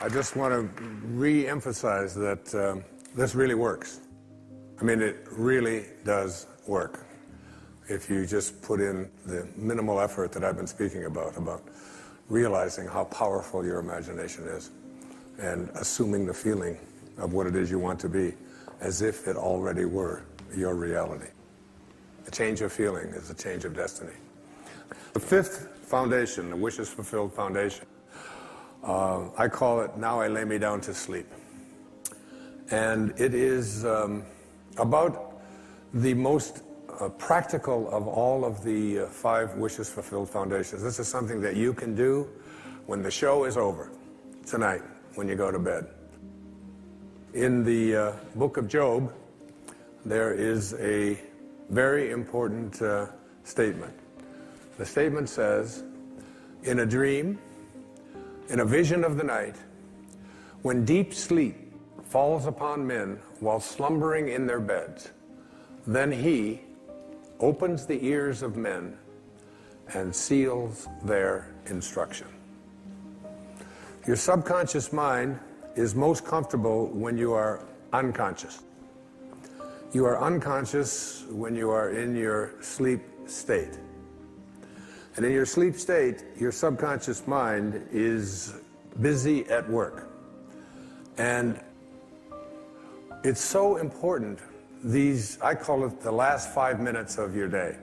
I just want to re-emphasize that this really works. I mean, it really does work. If you just put in the minimal effort that I've been speaking about realizing how powerful your imagination is and assuming the feeling of what it is you want to be as if it already were your reality. A change of feeling is a change of destiny. The fifth foundation, the wishes fulfilled foundation, I call it, now I lay me down to sleep. And it is about the most practical of all of the 5 wishes fulfilled foundations. This is something that you can do when the show is over, tonight, when you go to bed. In the book of Job, there is a very important statement. The statement says, in a dream, in a vision of the night, when deep sleep falls upon men while slumbering in their beds, then he opens the ears of men and seals their instruction. Your subconscious mind is most comfortable when you are unconscious. You are unconscious when you are in your sleep state. And in your sleep state, your subconscious mind is busy at work. And it's so important, I call it the last 5 minutes of your day.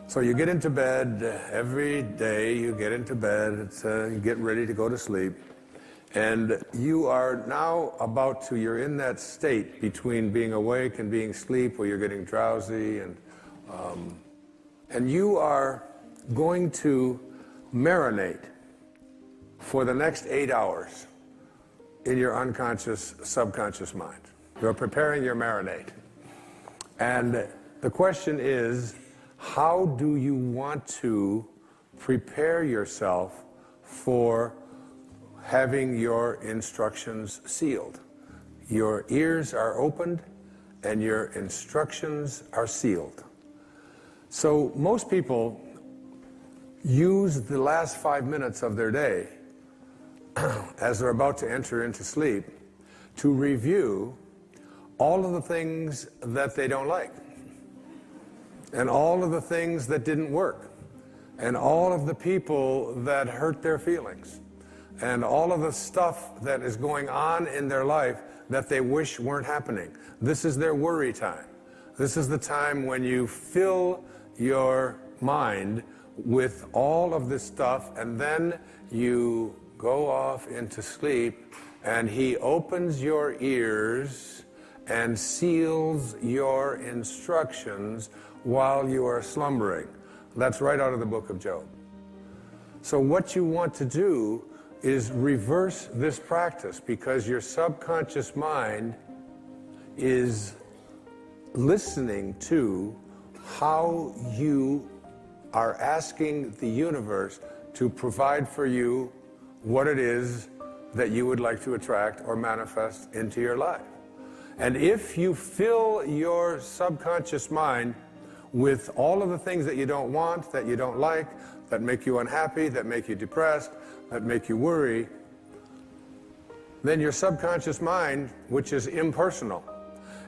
So you get into bed, every day you get into bed, you get ready to go to sleep, and you are now you're in that state between being awake and being asleep, where you're getting drowsy, and you are going to marinate for the next 8 hours in your unconscious, subconscious mind. You're preparing your marinade. And the question is, how do you want to prepare yourself for having your instructions sealed? Your ears are opened and your instructions are sealed. So most people use the last 5 minutes of their day as they're about to enter into sleep to review all of the things that they don't like, and all of the things that didn't work, and all of the people that hurt their feelings, and all of the stuff that is going on in their life that they wish weren't happening. This is their worry time. This is the time when you fill your mind with all of this stuff, and then you go off into sleep, and he opens your ears and seals your instructions while you are slumbering. That's right out of the book of Job. So what you want to do is reverse this practice, because your subconscious mind is listening to how you are asking the universe to provide for you what it is that you would like to attract or manifest into your life. And if you fill your subconscious mind with all of the things that you don't want, that you don't like, that make you unhappy, that make you depressed, that make you worry, then your subconscious mind, which is impersonal,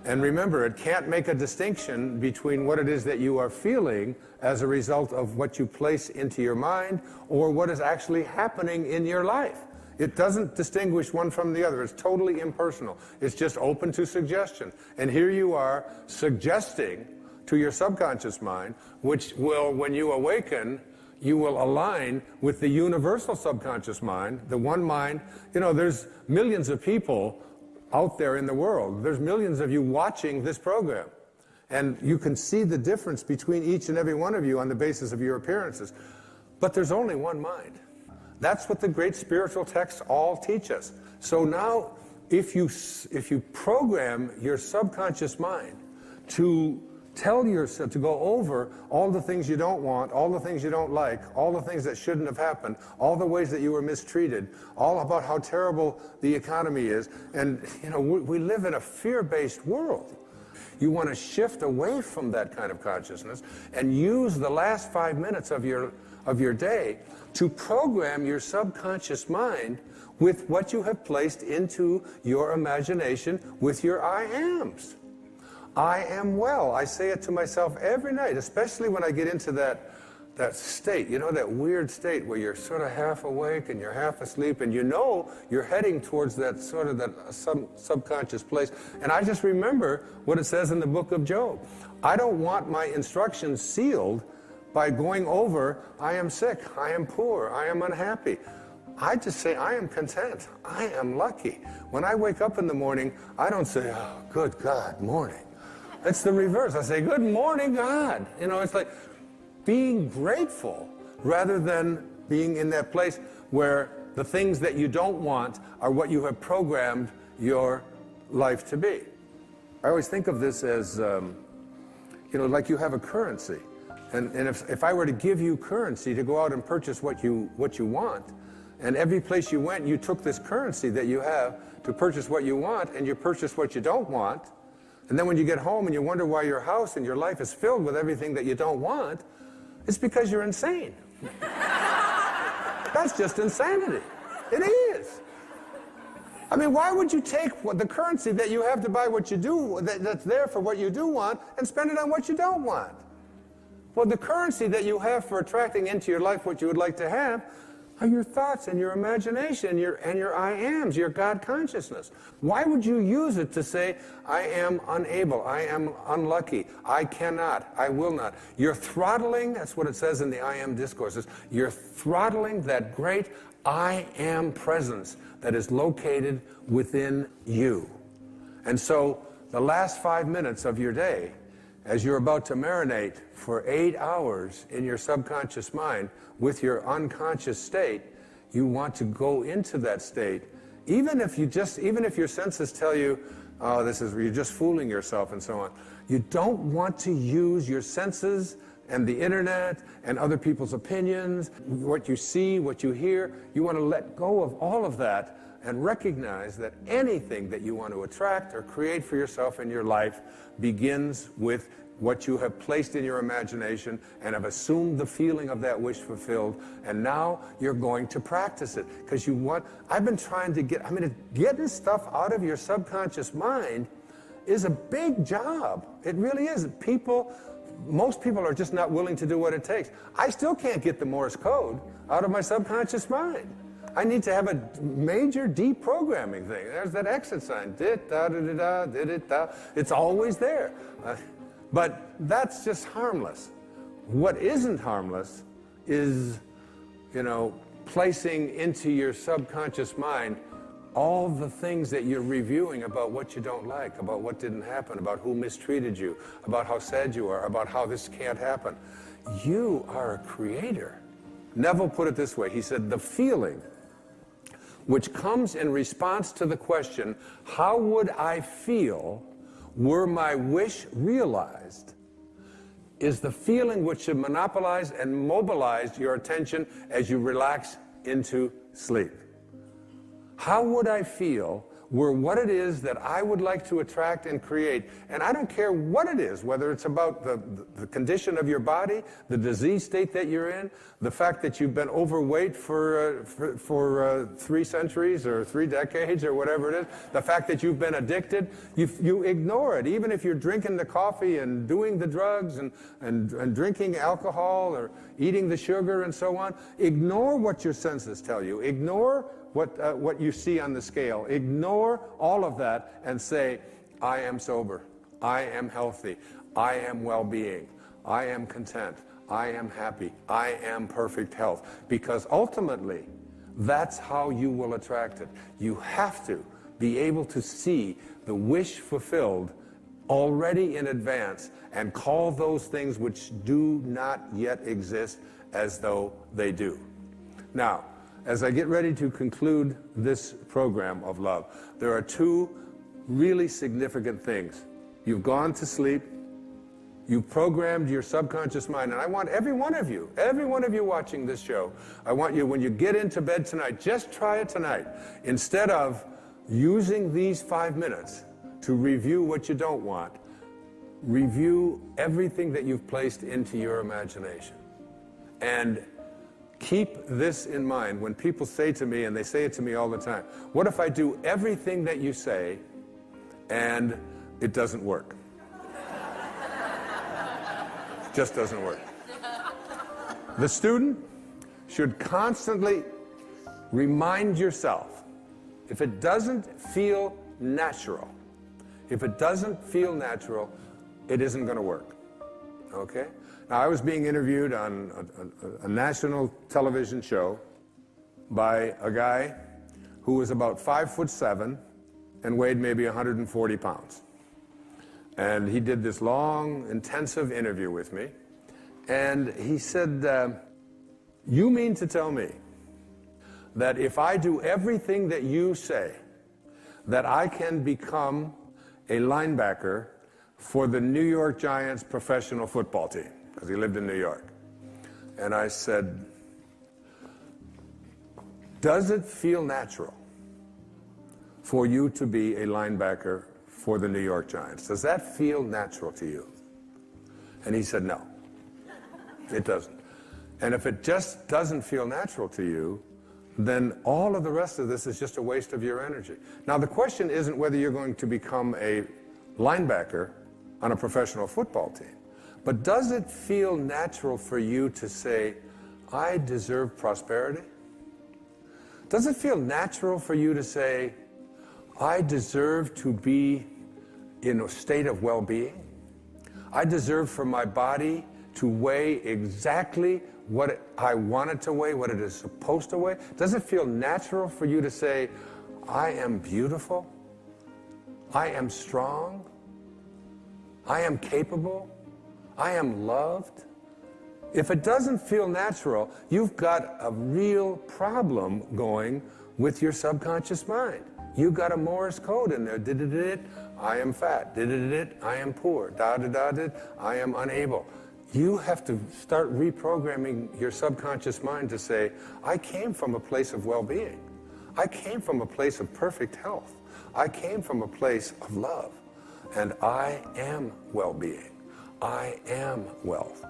and remember, it can't make a distinction between what it is that you are feeling as a result of what you place into your mind or what is actually happening in your life. It doesn't distinguish one from the other. It's totally impersonal. It's just open to suggestion. And here you are suggesting to your subconscious mind, which will, when you awaken, you will align with the universal subconscious mind, the one mind. You know, there's millions of people out there in the world. There's millions of you watching this program. And you can see the difference between each and every one of you on the basis of your appearances. But there's only one mind. That's what the great spiritual texts all teach us. So now, if you program your subconscious mind to tell yourself, to go over all the things you don't want, all the things you don't like, all the things that shouldn't have happened, all the ways that you were mistreated, all about how terrible the economy is. And, you know, we live in a fear-based world. You want to shift away from that kind of consciousness and use the last 5 minutes of your day to program your subconscious mind with what you have placed into your imagination with your I ams. I am well. I say it to myself every night, especially when I get into that state, you know, that weird state where you're sort of half awake and you're half asleep, and you know you're heading towards that sort of that subconscious place. And I just remember what it says in the book of Job. I don't want my instructions sealed by going over, I am sick, I am poor, I am unhappy. I just say, I am content, I am lucky. When I wake up in the morning, I don't say, oh, good God, morning. It's the reverse. I say, good morning, God. You know, it's like being grateful rather than being in that place where the things that you don't want are what you have programmed your life to be. I always think of this as, you know, like you have a currency. And if I were to give you currency to go out and purchase what you want, and every place you went, you took this currency that you have to purchase what you want, and you purchase what you don't want, and then when you get home and you wonder why your house and your life is filled with everything that you don't want, it's because you're insane. That's just insanity. It is. I mean, why would you take the currency that you have to buy what you do, that's there for what you do want, and spend it on what you don't want? Well, the currency that you have for attracting into your life what you would like to have are your thoughts and your imagination and your I ams, your God consciousness. Why would you use it to say, I am unable, I am unlucky, I cannot, I will not? You're throttling, that's what it says in the I am discourses, you're throttling that great I am presence that is located within you. And so the last 5 minutes of your day, as you're about to marinate for 8 hours in your subconscious mind with your unconscious state, you want to go into that state, even if your senses tell you, oh, you're just fooling yourself and so on. You don't want to use your senses and the internet and other people's opinions, what you see, what you hear. You want to let go of all of that and recognize that anything that you want to attract or create for yourself in your life begins with what you have placed in your imagination and have assumed the feeling of that wish fulfilled, and now you're going to practice it because I've been trying to getting stuff out of your subconscious mind is a big job. It really is. Most people are just not willing to do what it takes. I still can't get the Morse code out of my subconscious mind. I need to have a major deprogramming thing. There's that exit sign. It's always there. But that's just harmless. What isn't harmless is, placing into your subconscious mind all the things that you're reviewing about what you don't like, about what didn't happen, about who mistreated you, about how sad you are, about how this can't happen. You are a creator. Neville put it this way. He said, the feeling which comes in response to the question, how would I feel were my wish realized, is the feeling which should monopolize and mobilize your attention as you relax into sleep. How would I feel were what it is that I would like to attract and create? And I don't care what it is, whether it's about the condition of your body, the disease state that you're in, the fact that you've been overweight for 3 centuries or 3 decades or whatever it is, the fact that you've been addicted, you ignore it. Even if you're drinking the coffee and doing the drugs and drinking alcohol or eating the sugar and so on, ignore what your senses tell you. Ignore what you see on the scale. Ignore all of that and say, I am sober, I am healthy, I am well-being, I am content, I am happy, I am perfect health. Because ultimately, that's how you will attract it. You have to be able to see the wish fulfilled already in advance and call those things which do not yet exist as though they do. Now, as I get ready to conclude this program of love, there are 2 really significant things. You've gone to sleep, you've programmed your subconscious mind, and I want every one of you watching this show, I want you, when you get into bed tonight, just try it tonight. Instead of using these 5 minutes to review what you don't want, review everything that you've placed into your imagination. And keep this in mind when people say to me, and they say it to me all the time, what if I do everything that you say and it doesn't work? It just doesn't work. The student should constantly remind yourself, if it doesn't feel natural, it isn't going to work. Okay? Now, I was being interviewed on a national television show by a guy who was about 5'7" and weighed maybe 140 pounds. And he did this long, intensive interview with me. And he said, you mean to tell me that if I do everything that you say, that I can become a linebacker for the New York Giants professional football team? Because he lived in New York. And I said, does it feel natural for you to be a linebacker for the New York Giants? Does that feel natural to you? And he said, no, it doesn't. And if it just doesn't feel natural to you, then all of the rest of this is just a waste of your energy. Now, the question isn't whether you're going to become a linebacker on a professional football team, but does it feel natural for you to say, I deserve prosperity? Does it feel natural for you to say, I deserve to be in a state of well-being? I deserve for my body to weigh exactly what I want it to weigh, what it is supposed to weigh? Does it feel natural for you to say, I am beautiful, I am strong, I am capable, I am loved? If it doesn't feel natural, you've got a real problem going with your subconscious mind. You've got a Morse code in there. Did I am fat. Did I am poor. I am unable. You have to start reprogramming your subconscious mind to say, I came from a place of well-being. I came from a place of perfect health. I came from a place of love. And I am well-being. I am wealth.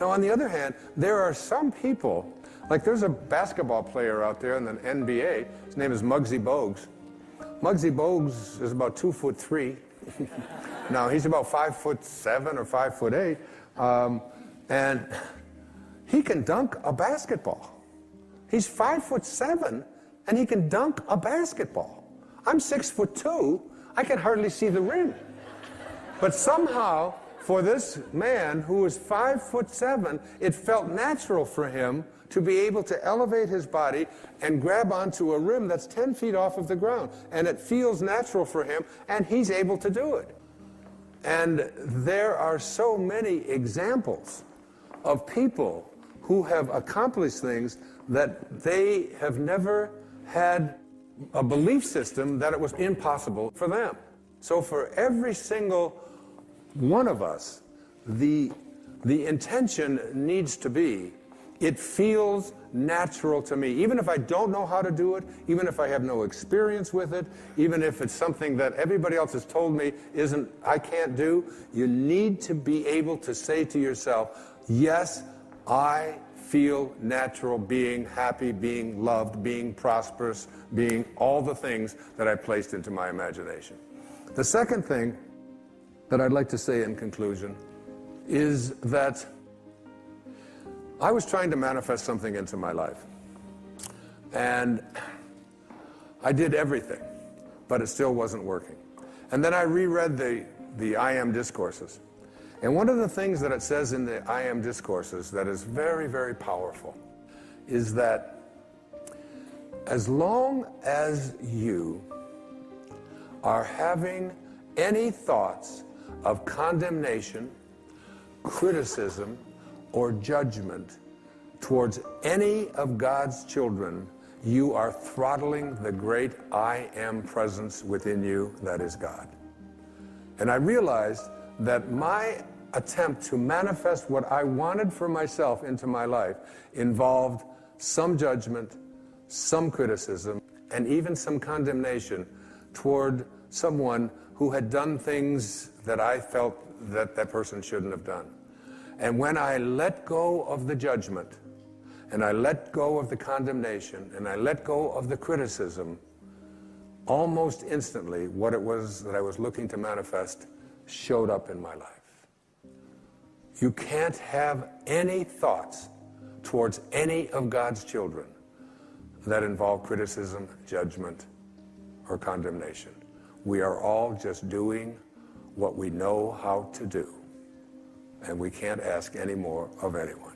Now, on the other hand, there are some people, like there's a basketball player out there in the NBA. His name is Muggsy Bogues. Muggsy Bogues is about 2'3". Now, he's about 5'7" or 5'8". And he can dunk a basketball. He's 5'7", and he can dunk a basketball. I'm 6'2". I can hardly see the rim. But somehow, for this man who was 5'7", it felt natural for him to be able to elevate his body and grab onto a rim that's 10 feet off of the ground. And it feels natural for him, and he's able to do it. And there are so many examples of people who have accomplished things that they have never had a belief system that it was impossible for them. So for every single one of us, the intention needs to be, it feels natural to me. Even if I don't know how to do it, even if I have no experience with it, even if it's something that everybody else has told me I can't do, you need to be able to say to yourself, yes, I feel natural being happy, being loved, being prosperous, being all the things that I placed into my imagination. The second thing that I'd like to say in conclusion is that I was trying to manifest something into my life. And I did everything, but it still wasn't working. And then I reread the I Am discourses. And one of the things that it says in the I Am discourses that is very, very powerful is that as long as you are having any thoughts of condemnation, criticism, or judgment towards any of God's children, you are throttling the great I Am presence within you that is God. And I realized that my attempt to manifest what I wanted for myself into my life involved some judgment, some criticism, and even some condemnation toward someone who had done things that I felt that that person shouldn't have done. And when I let go of the judgment and I let go of the condemnation, and I let go of the criticism, almost instantly, what it was that I was looking to manifest showed up in my life. You can't have any thoughts towards any of God's children that involve criticism, judgment, or condemnation. We are all just doing what we know how to do, and we can't ask any more of anyone.